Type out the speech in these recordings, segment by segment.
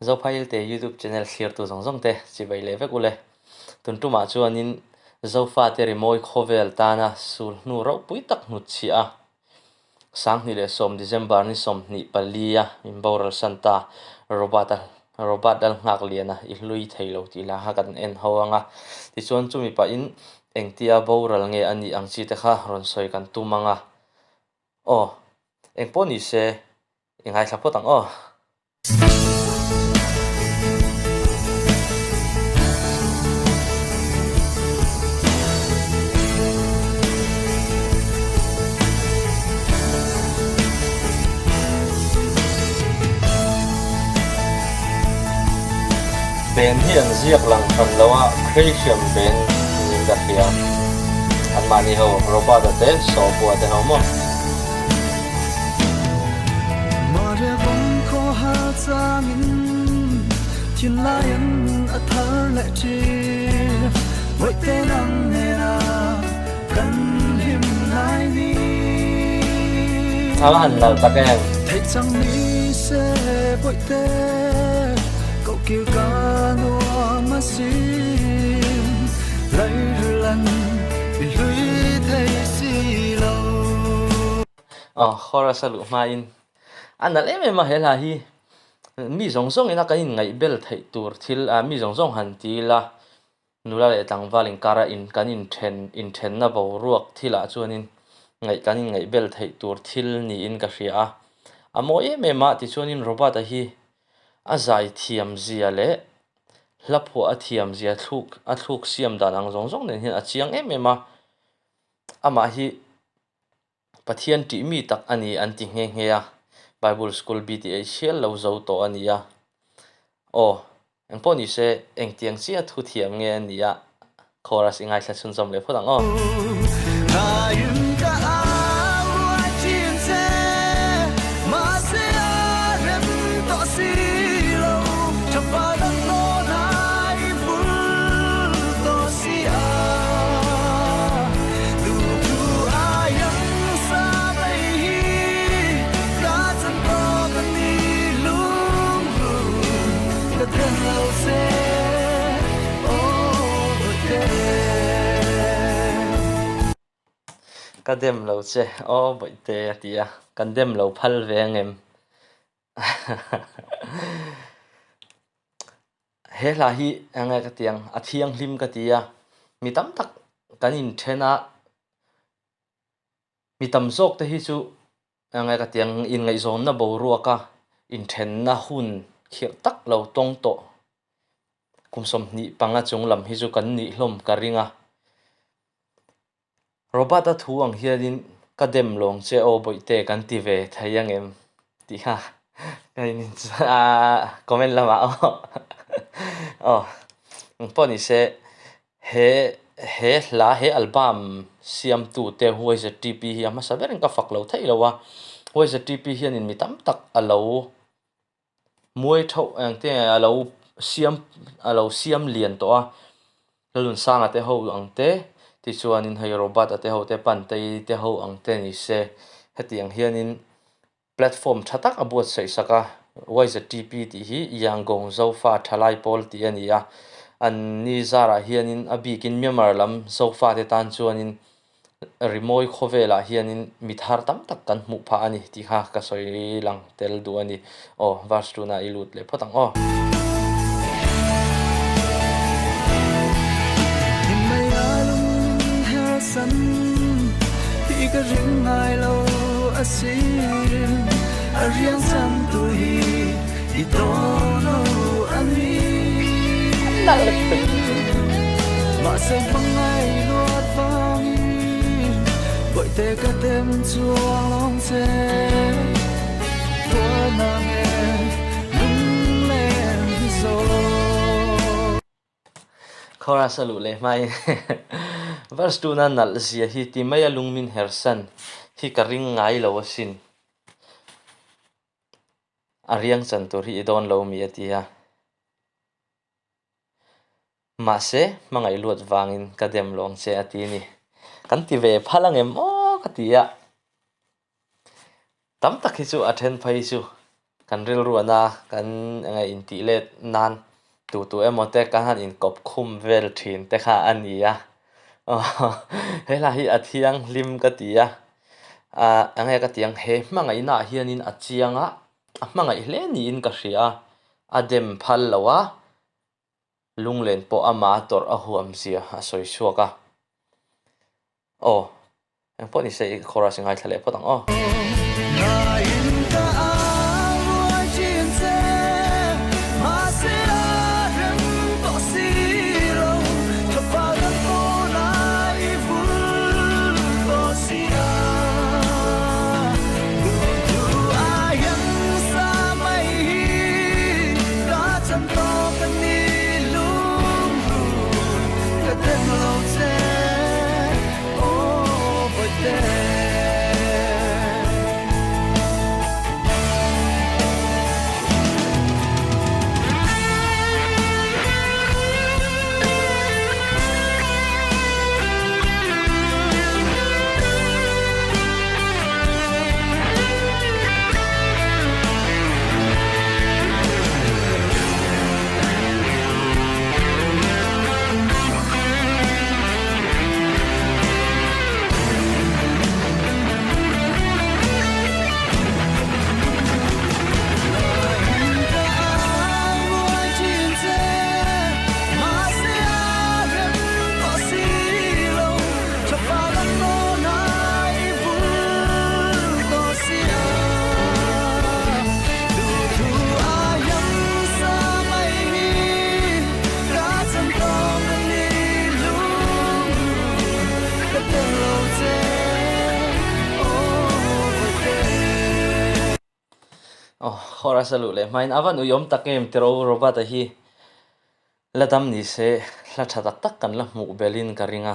zo file te YouTube channel share tu zong zong te chi bai le vek ule tun tu ma chuanin zo fa te remoi khovel ta na sul nu ro pui tak nu chi a sang ni le som December ni som ni palia in boral santa robot dal ngak liana I lui thailo ti la ha kan en hawanga ti chuan chu mi pa in engtia boral nge ani ang chi te kha ron soi kan tu manga eng poni se engai sapotang ben hi an ziak lang than lawa Christian ben ni da khia an mani ho robot te so bu te ho mo Maria bông kho ha changin chin lion a thar le chi voi te nang ne na kan him nai ni an lal ta ke thei chang ni se voi te ko kêu ca no ma sim lai lan bi lui thei si lo chorus lu ma in an al em ma hela hi mi zong zong ina kan ngai bel thei tur thil mi zong zong han ti la nula le tang walin kara in kan in then na bo ruak thila chuanin ngai bel thei tur thil ni in ka hria amo ma ti chuanin robot a hi a zai thiam zia le hlaphua a thiam zia thluk siam dan ang zong zong nen hin a chiang ma ama hi pathian ti mi tak ani an ti nge a Bible school BTA shel lo zo to ania eng poni se eng tiang sia thu thiam nge ania chorus ingai thla chun som le photang kadem lo che boi te tia kadem lo phal ve ngem hela hi anga ka tiang athiang hlim ka tia mi tam tak kanin thena mi tam zok te hi chu anga ka tiang in ngai zon na bo ruaka in then na hun khir tak lo tong to kumsom ni panga chung lam hi chu kan ni hlom ka ringa robot a thu ang hianin kadem long che boi te kan ti ve thayang em ti ha kain comment lama poni se he album siam tu te huai za TP hi ama saberin ka faklo thai lawa huai za TP hianin mi tam tak alo muai tho ang te alo siam lian to a lun sang ate ho ang te ti chuanin hei robot ate ho te pan te ho ang te ni se hetiang hianin platform thatak abot sei saka waisa TP ti hi yang gong zo fa thalai pol ti ania an ni zara hianin abikin Myanmar lam zo fa te tan chuanin remoi khovela hianin mithar tam tak kan mu pha ani ti kha ka soi lang tel du ani varstuna ilut le photang ka ring ngai lo asin arian san tu hi I dono ani ma se pangai luat vang gọi te ka tem chuang long se for na me lung len so chorus lu le mai verse 2 na nal zia hi ti maya lungmin hersan hi ka ring ngai lo sin ariang chantur hi idon lo mi atia ma se mangai luat wangin kadem long che ati ni kan ti ve phalang em katia tam tak hi chu athen phai chu kan ril ruana kan ngai in ti le nan tu emote kan han in kop khum vel thin te kha ania hela hi athiang lim ka tia angai ka tiang he manga ina hianin achianga manga hle ni in ka hria adem phal lawa lunglen po ama tor a huam zia a soi suaka ang po ni sei chorus ngai thale potang chorus lu le main avan uyom takem tero robata hi ladam ni se la thatak tak kan la mu belin ka ringa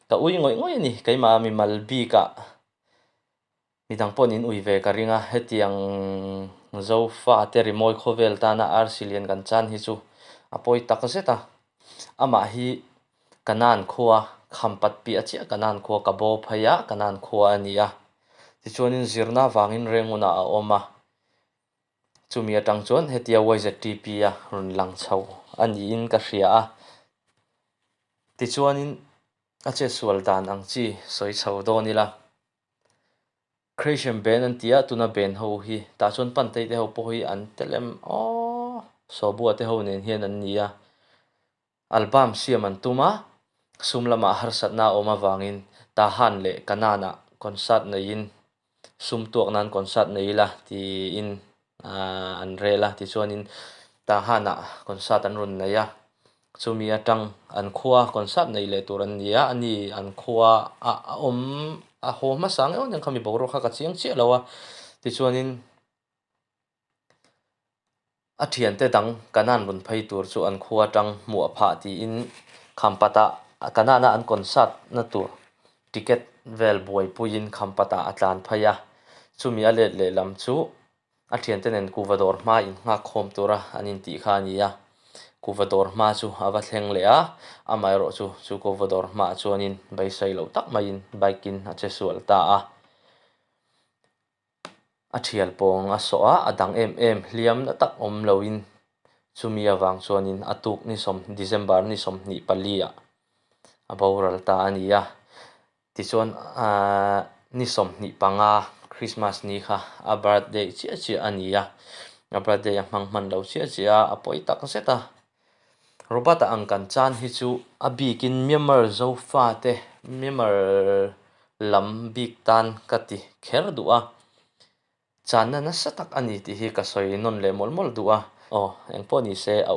ka ui ngoi ni kaima mi malbi ka midang ponin ui ve ka ringa hetiang zo fa te rimoi khovel ta na arsilien kan chan hi chu apoi takaseta ama hi kanan khuwa khampat pi achia kanan khuwa ka bo phaya kanan khuwa ania ti chuanin zirna wangin renguna a oma chumi atang chuan hetia YZTP a run lang chho ani in ka hria a ti chuanin ache sual dan ang chi soi chho do ni la creation ben an tia tuna ben ho hi ta chuan pan te ho po hi an telem so bu ate ho nen hian an nia album siam an tuma sumlama harsat na oma wangin ta han le kanana concert na in sum tuak nan concert nei la ti in an rela ti chuanin ta hana concert an run neya chumi atang an khuwa concert nei le turan nia ani an khuwa a homa sang on khami boro kha ka chiang che lawa ti chuanin a thian te dang kanan run phei tur chu an khuwa tang mu pha ti in khampata kanana an concert na tur ticket vel boy puin khampata atlan phaya chumi ale le lam chu a thian tenen kuvador ma in nga khom tura anin ti kha nia kuvador ma chu awa thleng le a amai ro chu kuvador ma chuanin bai sai lo tak mai in bikin a che sual ta a thial pong a so a adang em hliam na tak om loin chumi awang chuanin atuk ni som December ni som ni palia a boral ta ania ti chuan ni som ni panga Christmas ni kha a birthday chi ania a birthday a man lo chi a apoi tak seta robata ang kan chan hi chu a bikin member zo fa te member lam bik tan kati kher duwa channa na satak ani ti hi ka soi non le mol duwa eng poni se a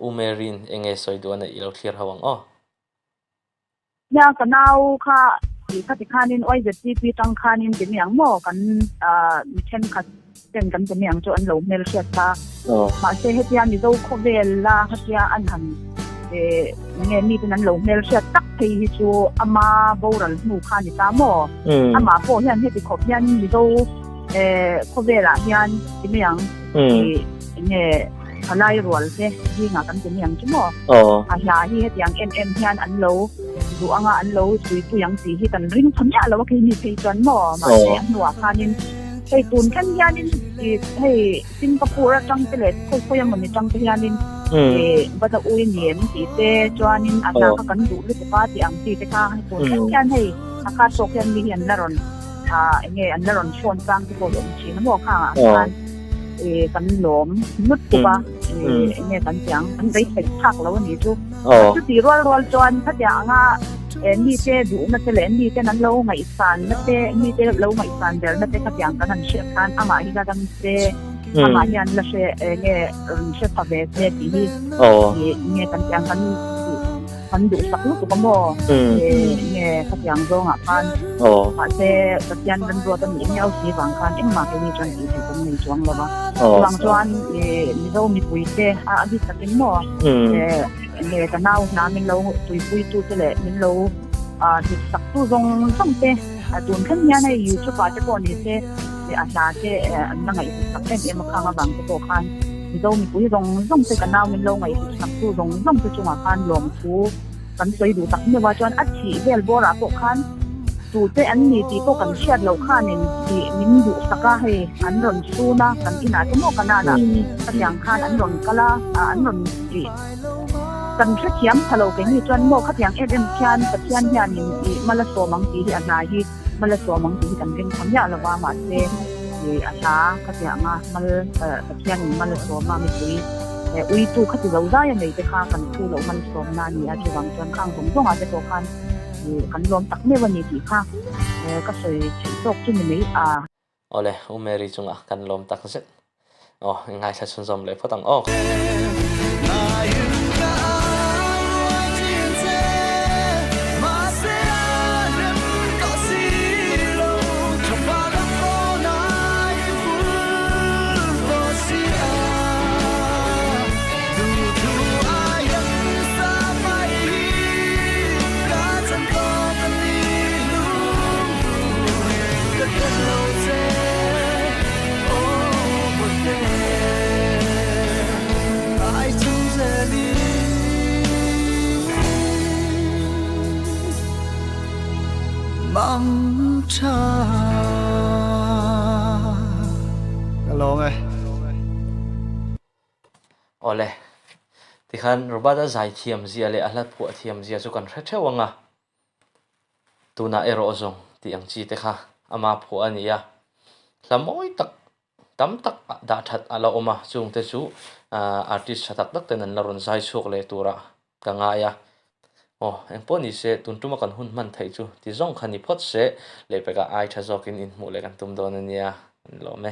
u merin enge soi duwa na ilo clear hawang ya kanau kha ti khanin YZTP tang khanin ti miang mo kan mi chen kha ten kan ti miang chu an lo mel shet ta ma se hetia ni do khovel la hatia an han nge ni tin an lo mel shet tak thei hi chu ama boral nu kha ni ta mo ama po hian heti khop hian ni do khovela hian ti miang nge halai rual te hi nga kan ti miang chu mo a ya hi hetiang hian an lo du anga an lo tui yang ti hi kan ring thamya lo ke ni thei chuan mo ma se nuwa khanin thei tun kan hianin thì hey Singapore trong cái lệ khôi mình trong cái hianin bắt đầu uy niệm thì thế cho nên anh ta cần đủ lực để thì anh thì cái hay của cái này anh số cái này anh là rồi nghe anh là rồi chọn sang cái bộ chỉ nó mua hàngกันหลอมนุดตัวเนี่ยกันจังมันได้เป็นทักแล้วนี่จูจุดที่รัวๆจวนถ้าอย่างนี่เจดูนั่นเจเลนนี่เจนั้นเราไม่สั่นนั่นเจนี่เจเราไม่สั่นเดี๋ยวนั่นเจถ้าอย่างกันนั่นเชื่อกันอามาฮิกาดังเจอามายันละเชื่อเนี่ยเชื่อทำแบบเนี่ยที่เนี่ยกันจังกันดูสักลูกตัวมั่วเนี่ยถ้าอย่างเราพันอาจจะกันยันกันรัวตั้งยิ่งเอาสีบางคันเอ็งมาเป็นจวนอีกเป็นมีจวงแล้วมั้งบางจวนมีเรามีปุ๋ยเจอาดิสักนิดมั่วเนี่ยกันเอาน้ำมีเราปุ๋ยตู้เจเลยมีเราที่สักตู้ตรงส่งเจตุนขึ้นยันในยูทูบอาจจะก่อนนี่เจอาชาเจนั่งไงสักเป็นเอ็มข้างบางตัวคันมีเรามีปุ๋ยตรงส่งเจกันเอามีเราไงสักตู้ตรงส่งเจจงอาคันรวมคู่กันสวยดูตักเนี่ยว่าจวนอัดฉีดเบลโบราพวกคันดูเจอันนี้ที่พวกกันเชียดเราคันนี่ที่มิ้นดูสักให้อันรอนซูนะกันที่น่าจะโมกันน่ะกันอย่างคันอันรอนกะละอันรอนจีกันเชียมทะเลกันนี่จวนโมขัดอย่างเอ็มเชียนกับเชียนยานี่มาละโซมังจีที่อันไหนที่มาละโซมังจีกันเป็นคำยาละว่ามาเจที่อาชาขัดอย่างมากับเชียนมาละโซมาไม่คุยอุยตู้ขัดเราได้ยังไงจะฆ่ากันคือเรามันสมนานี่อาจจะวางจนข้างผมต้องอาจจะตัวกันกันรวมตักไม่วันนี้ที่ค่ะก็สวยชิ้นโตขึ้นนี้โอ้เลยอุเมริจุงกันรวมตักเสร็จอ๋อง่ายชัดชนสมเลยเพราะต้องออกบังชากันลองไงอ๋อเลยที่ขันรูปแบบใจเทียมเสียเลยอะไรพวกเทียมเสียสุกันเท่าวังอ่ะตัวน่าเอโรซงที่ยังจีเตค่ะอามาพวกอันนี้อ่ะลำมอยตักตั้มตักดาทัดอะไรออกมาจุงเตจูอาร์ติสต์ตักตักแต่นั้นเรารอนใจสุกเลยตัวละกังไงอ่ะอ๋อเอ็งพอนี่เสตุนตุมากันหุ่นมันไทยจูที่จงคันนี่พอดเสเลยไปกับไอ้ชาจอกินอินหมดเลยกันตุ่มโดนนี่อ่ะรอไหม